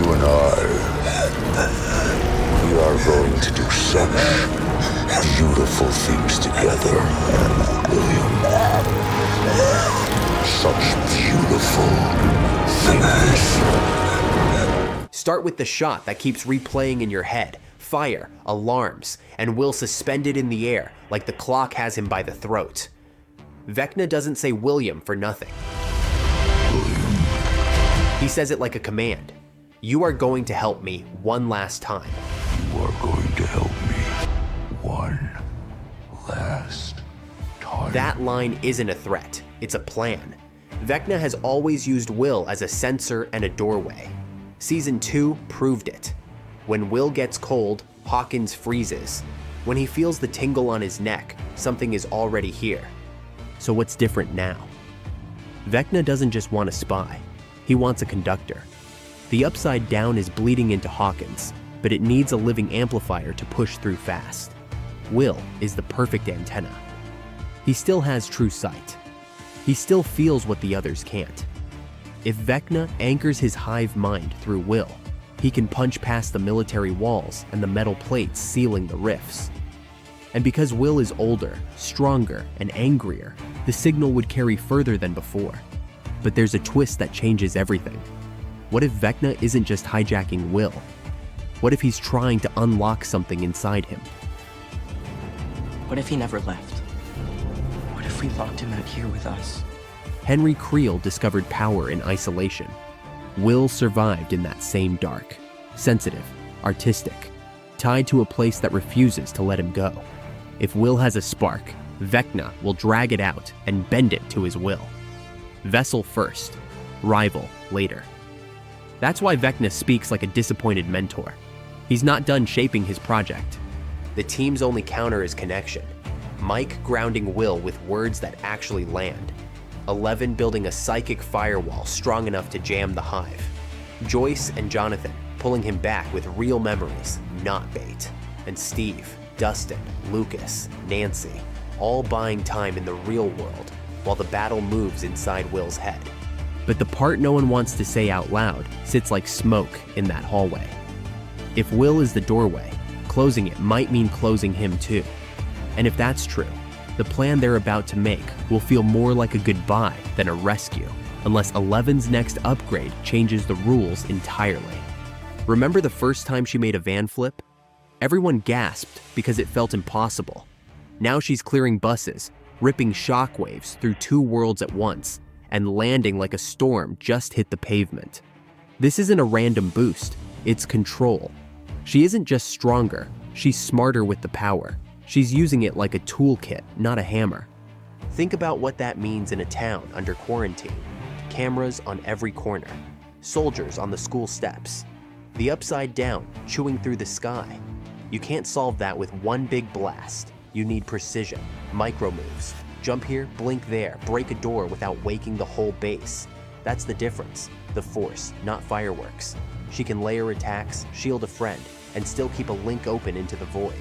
You and we are going to do such beautiful things together, William. Such beautiful things. Start with the shot that keeps replaying in your head. Fire, alarms, and Will suspended in the air like the clock has him by the throat. Vecna doesn't say William for nothing. William. He says it like a command. You are going to help me one last time. You are going to help me one last time. That line isn't a threat, it's a plan. Vecna has always used Will as a sensor and a doorway. Season 2 proved it. When Will gets cold, Hawkins freezes. When he feels the tingle on his neck, something is already here. So what's different now? Vecna doesn't just want a spy, he wants a conductor. The Upside Down is bleeding into Hawkins, but it needs a living amplifier to push through fast. Will is the perfect antenna. He still has true sight. He still feels what the others can't. If Vecna anchors his hive mind through Will, he can punch past the military walls and the metal plates sealing the rifts. And because Will is older, stronger, and angrier, the signal would carry further than before. But there's a twist that changes everything. What if Vecna isn't just hijacking Will? What if he's trying to unlock something inside him? What if he never left? What if we locked him out here with us? Henry Creel discovered power in isolation. Will survived in that same dark, sensitive, artistic, tied to a place that refuses to let him go. If Will has a spark, Vecna will drag it out and bend it to his will. Vessel first, rival later. That's why Vecna speaks like a disappointed mentor. He's not done shaping his project. The team's only counter is connection. Mike grounding Will with words that actually land. 11 building a psychic firewall strong enough to jam the hive. Joyce and Jonathan pulling him back with real memories, not bait. And Steve, Dustin, Lucas, Nancy, all buying time in the real world while the battle moves inside Will's head. But the part no one wants to say out loud sits like smoke in that hallway. If Will is the doorway, closing it might mean closing him too. And if that's true, the plan they're about to make will feel more like a goodbye than a rescue, unless 11's next upgrade changes the rules entirely. Remember the first time she made a van flip? Everyone gasped because it felt impossible. Now she's clearing buses, ripping shockwaves through 2 worlds at once, and landing like a storm just hit the pavement. This isn't a random boost, it's control. She isn't just stronger, she's smarter with the power. She's using it like a toolkit, not a hammer. Think about what that means in a town under quarantine. Cameras on every corner, soldiers on the school steps, the Upside Down chewing through the sky. You can't solve that with one big blast. You need precision, micro moves. Jump here, blink there, break a door without waking the whole base. That's the difference. The Force, not fireworks. She can layer attacks, shield a friend, and still keep a link open into the void.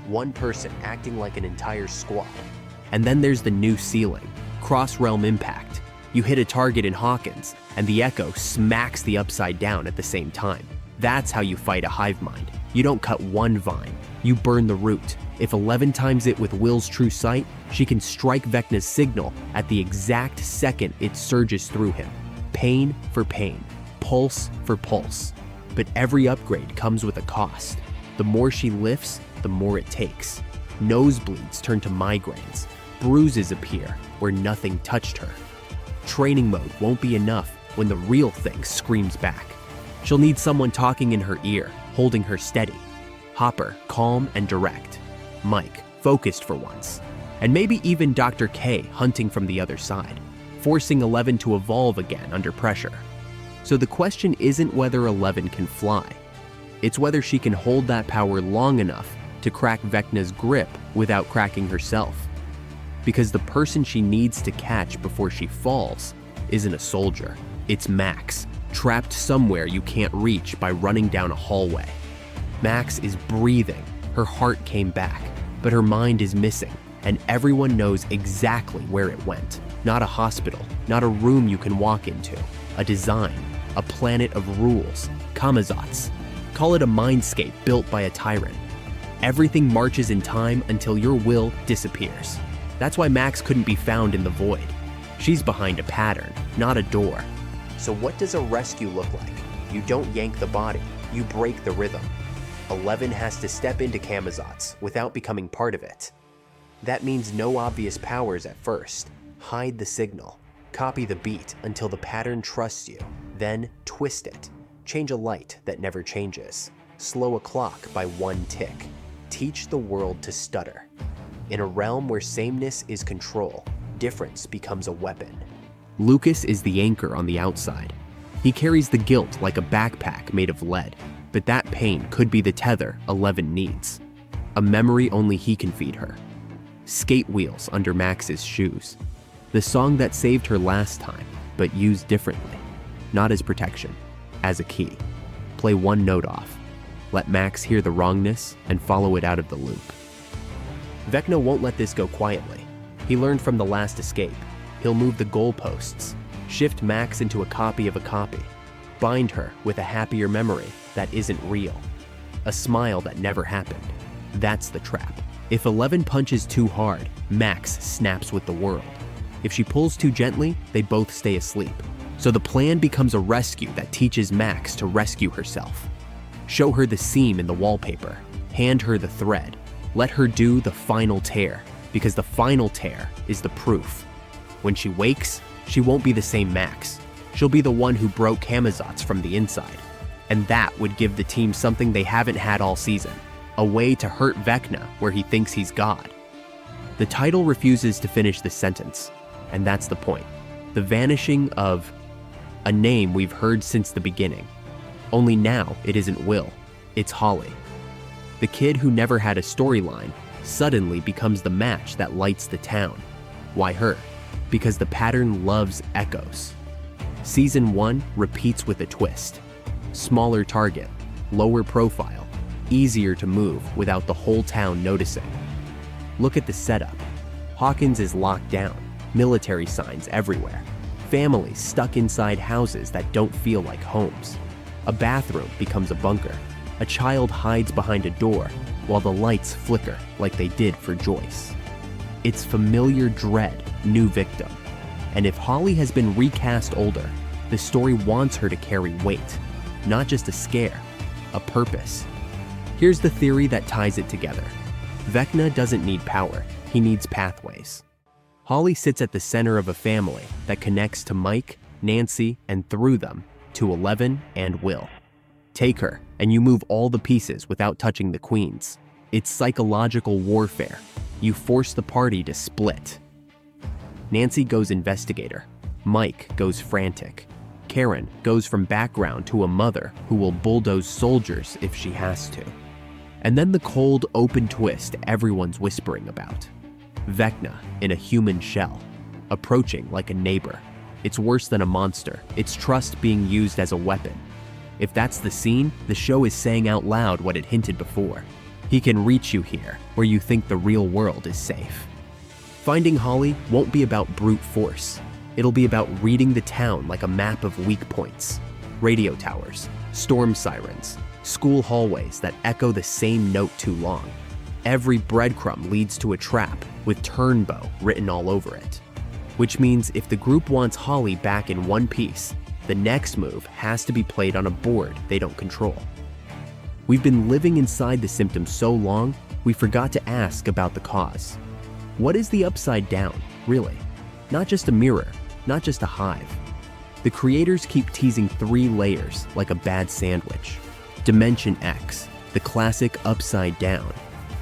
One person acting like an entire squad. And then there's the new ceiling, cross-realm impact. You hit a target in Hawkins, and the Echo smacks the Upside Down at the same time. That's how you fight a hive mind. You don't cut one vine, you burn the root. If 11 times it with Will's true sight, she can strike Vecna's signal at the exact second it surges through him. Pain for pain, pulse for pulse. But every upgrade comes with a cost. The more she lifts, the more it takes. Nosebleeds turn to migraines. Bruises appear where nothing touched her. Training mode won't be enough when the real thing screams back. She'll need someone talking in her ear, holding her steady. Hopper, calm and direct. Mike, focused for once. And maybe even Dr. K hunting from the other side, forcing 11 to evolve again under pressure. So the question isn't whether 11 can fly. It's whether she can hold that power long enough to crack Vecna's grip without cracking herself. Because the person she needs to catch before she falls isn't a soldier. It's Max, trapped somewhere you can't reach by running down a hallway. Max is breathing, her heart came back, but her mind is missing, and everyone knows exactly where it went. Not a hospital, not a room you can walk into, a design, a planet of rules, kamazats. Call it a mindscape built by a tyrant. Everything marches in time until your will disappears. That's why Max couldn't be found in the void. She's behind a pattern, not a door. So what does a rescue look like? You don't yank the body, you break the rhythm. 11 has to step into kamazats without becoming part of it. That means no obvious powers at first. Hide the signal. Copy the beat until the pattern trusts you. Then twist it. Change a light that never changes. Slow a clock by 1 tick. Teach the world to stutter. In a realm where sameness is control, difference becomes a weapon. Lucas is the anchor on the outside. He carries the guilt like a backpack made of lead, but that pain could be the tether 11 needs. A memory only he can feed her. Skate wheels under Max's shoes. The song that saved her last time, but used differently. Not as protection, as a key. Play 1 note off. Let Max hear the wrongness and follow it out of the loop. Vecna won't let this go quietly. He learned from the last escape. He'll move the goalposts, shift Max into a copy of a copy, bind her with a happier memory that isn't real, a smile that never happened. That's the trap. If 11 punches too hard, Max snaps with the world. If she pulls too gently, they both stay asleep. So the plan becomes a rescue that teaches Max to rescue herself. Show her the seam in the wallpaper, hand her the thread, let her do the final tear, because the final tear is the proof. When she wakes, she won't be the same Max. She'll be the one who broke kamazats from the inside. And that would give the team something they haven't had all season, a way to hurt Vecna where he thinks he's God. The title refuses to finish the sentence, and that's the point. The vanishing of a name we've heard since the beginning. Only now it isn't Will, it's Holly. The kid who never had a storyline suddenly becomes the match that lights the town. Why her? Because the pattern loves echoes. Season 1 repeats with a twist. Smaller target, lower profile, easier to move without the whole town noticing. Look at the setup. Hawkins is locked down, military signs everywhere. Families stuck inside houses that don't feel like homes. A bathroom becomes a bunker. A child hides behind a door while the lights flicker like they did for Joyce. It's familiar dread, new victim. And if Holly has been recast older, the story wants her to carry weight, not just a scare, a purpose. Here's the theory that ties it together. Vecna doesn't need power, he needs pathways. Holly sits at the center of a family that connects to Mike, Nancy, and through them, to 11 and Will. Take her, and you move all the pieces without touching the queens. It's psychological warfare. You force the party to split. Nancy goes investigator. Mike goes frantic. Karen goes from background to a mother who will bulldoze soldiers if she has to. And then the cold, open twist everyone's whispering about. Vecna in a human shell, approaching like a neighbor. It's worse than a monster. It's trust being used as a weapon. If that's the scene, the show is saying out loud what it hinted before. He can reach you here, where you think the real world is safe. Finding Holly won't be about brute force. It'll be about reading the town like a map of weak points. Radio towers, storm sirens, school hallways that echo the same note too long. Every breadcrumb leads to a trap with Turnbow written all over it. Which means if the group wants Holly back in one piece, the next move has to be played on a board they don't control. We've been living inside the symptoms so long, we forgot to ask about the cause. What is the upside down, really? Not just a mirror, not just a hive. The creators keep teasing 3 layers like a bad sandwich. Dimension X, the classic upside down,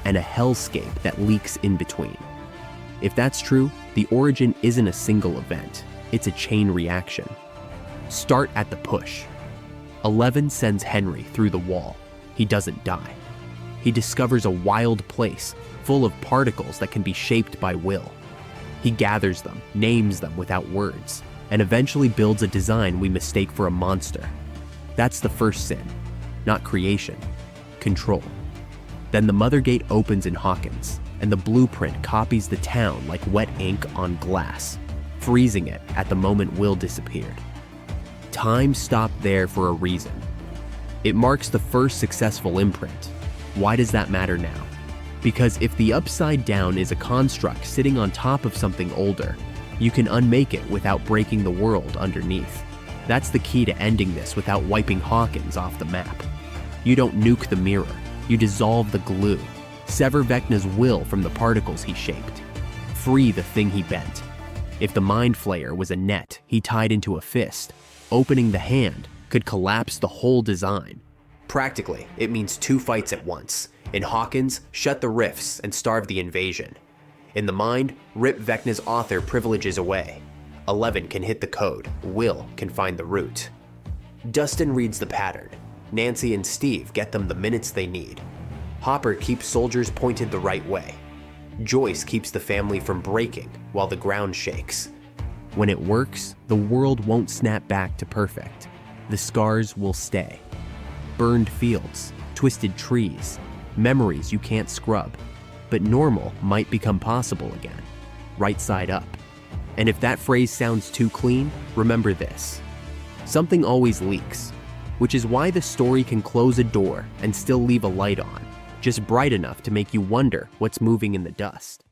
and a hellscape that leaks in between. If that's true, the origin isn't a single event, it's a chain reaction. Start at the push. 11 sends Henry through the wall. He doesn't die. He discovers a wild place full of particles that can be shaped by will. He gathers them, names them without words, and eventually builds a design we mistake for a monster. That's the first sin, not creation, control. Then the Mother Gate opens in Hawkins, and the blueprint copies the town like wet ink on glass, freezing it at the moment Will disappeared. Time stopped there for a reason. It marks the first successful imprint. Why does that matter now? Because if the Upside Down is a construct sitting on top of something older, you can unmake it without breaking the world underneath. That's the key to ending this without wiping Hawkins off the map. You don't nuke the mirror, you dissolve the glue. Sever Vecna's will from the particles he shaped. Free the thing he bent. If the Mind Flayer was a net he tied into a fist, opening the hand could collapse the whole design. Practically, it means two fights at once. In Hawkins, shut the rifts and starve the invasion. In the Mind, rip Vecna's author privileges away. 11 can hit the code, Will can find the root. Dustin reads the pattern. Nancy and Steve get them the minutes they need. Hopper keeps soldiers pointed the right way. Joyce keeps the family from breaking while the ground shakes. When it works, the world won't snap back to perfect. The scars will stay. Burned fields, twisted trees, memories you can't scrub. But normal might become possible again, right side up. And if that phrase sounds too clean, remember this. Something always leaks, which is why the story can close a door and still leave a light on, just bright enough to make you wonder what's moving in the dust.